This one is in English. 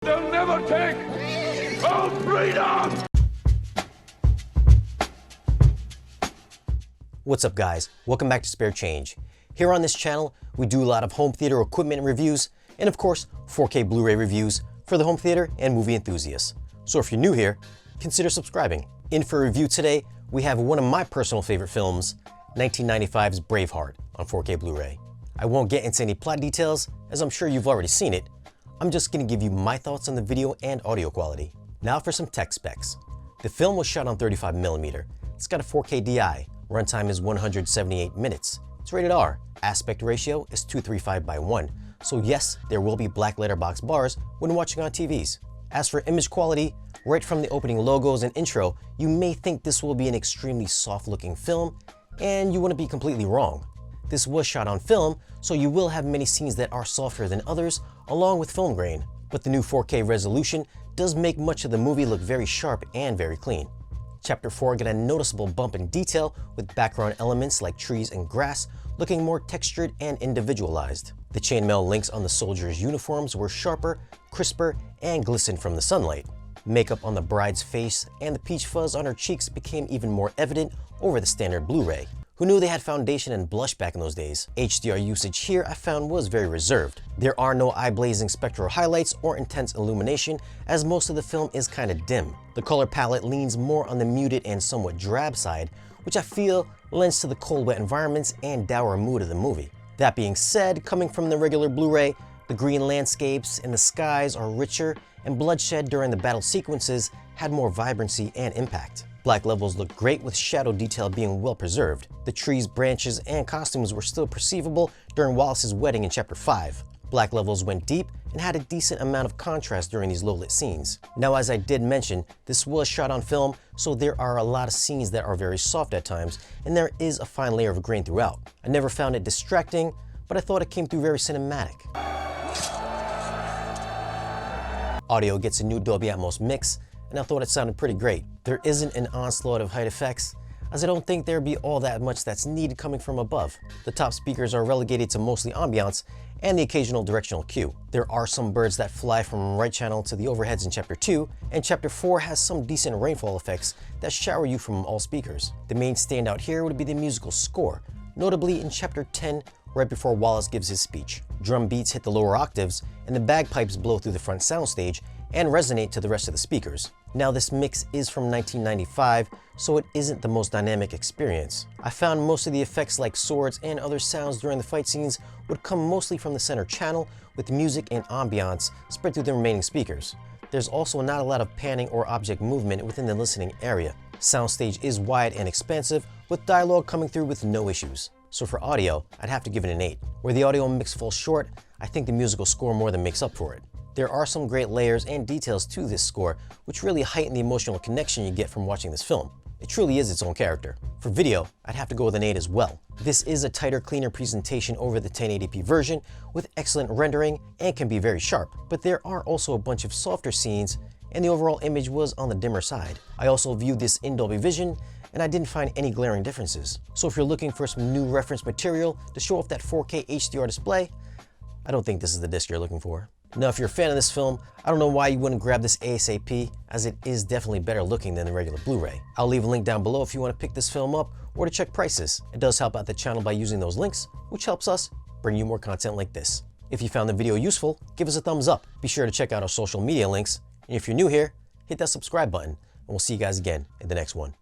They'll never take our freedom! What's up guys, welcome back to Spare Change. Here on this channel, we do a lot of home theater equipment reviews and of course 4K Blu-ray reviews for the home theater and movie enthusiasts. So if you're new here, consider subscribing. In for a review today, we have one of my personal favorite films, 1995's Braveheart on 4K Blu-ray. I won't get into any plot details as I'm sure you've already seen it. I'm just going to give you my thoughts on the video and audio quality. Now for some tech specs. The film was shot on 35mm. It's got a 4K DI. Runtime is 178 minutes. It's rated R. Aspect ratio is 235:1. So yes, there will be black letterbox bars when watching on TVs. As for image quality, right from the opening logos and intro, you may think this will be an extremely soft looking film, and you wouldn't be completely wrong. This was shot on film, so you will have many scenes that are softer than others, along with film grain. But the new 4K resolution does make much of the movie look very sharp and very clean. Chapter 4 got a noticeable bump in detail with background elements like trees and grass looking more textured and individualized. The chainmail links on the soldiers' uniforms were sharper, crisper, and glistened from the sunlight. Makeup on the bride's face and the peach fuzz on her cheeks became even more evident over the standard Blu-ray. Who knew they had foundation and blush back in those days? HDR usage here I found was very reserved. There are no eye-blazing spectral highlights or intense illumination, as most of the film is kinda dim. The color palette leans more on the muted and somewhat drab side, which I feel lends to the cold, wet environments and dour mood of the movie. That being said, coming from the regular Blu-ray, the green landscapes and the skies are richer, and bloodshed during the battle sequences had more vibrancy and impact. Black levels look great with shadow detail being well preserved. The trees, branches, and costumes were still perceivable during Wallace's wedding in Chapter 5. Black levels went deep and had a decent amount of contrast during these low-lit scenes. Now, as I did mention, this was shot on film, so there are a lot of scenes that are very soft at times, and there is a fine layer of grain throughout. I never found it distracting, but I thought it came through very cinematic. Audio gets a new Dolby Atmos mix, and I thought it sounded pretty great. There isn't an onslaught of height effects, as I don't think there'd be all that much that's needed coming from above. The top speakers are relegated to mostly ambiance and the occasional directional cue. There are some birds that fly from right channel to the overheads in Chapter 2, and Chapter 4 has some decent rainfall effects that shower you from all speakers. The main standout here would be the musical score, notably in Chapter 10, right before Wallace gives his speech. Drum beats hit the lower octaves, and the bagpipes blow through the front soundstage and resonate to the rest of the speakers. Now this mix is from 1995, so it isn't the most dynamic experience. I found most of the effects like swords and other sounds during the fight scenes would come mostly from the center channel, with music and ambiance spread through the remaining speakers. There's also not a lot of panning or object movement within the listening area. Soundstage is wide and expansive, with dialogue coming through with no issues. So for audio, I'd have to give it an 8. Where the audio mix falls short, I think the musical score more than makes up for it. There are some great layers and details to this score, which really heighten the emotional connection you get from watching this film. It truly is its own character. For video, I'd have to go with an 8 as well. This is a tighter, cleaner presentation over the 1080p version with excellent rendering and can be very sharp, but there are also a bunch of softer scenes and the overall image was on the dimmer side. I also viewed this in Dolby Vision and I didn't find any glaring differences. So if you're looking for some new reference material to show off that 4K HDR display, I don't think this is the disc you're looking for. Now, if you're a fan of this film, I don't know why you wouldn't grab this ASAP, as it is definitely better looking than the regular Blu-ray. I'll leave a link down below if you want to pick this film up or to check prices. It does help out the channel by using those links, which helps us bring you more content like this. If you found the video useful, give us a thumbs up. Be sure to check out our social media links. And if you're new here, hit that subscribe button, and we'll see you guys again in the next one.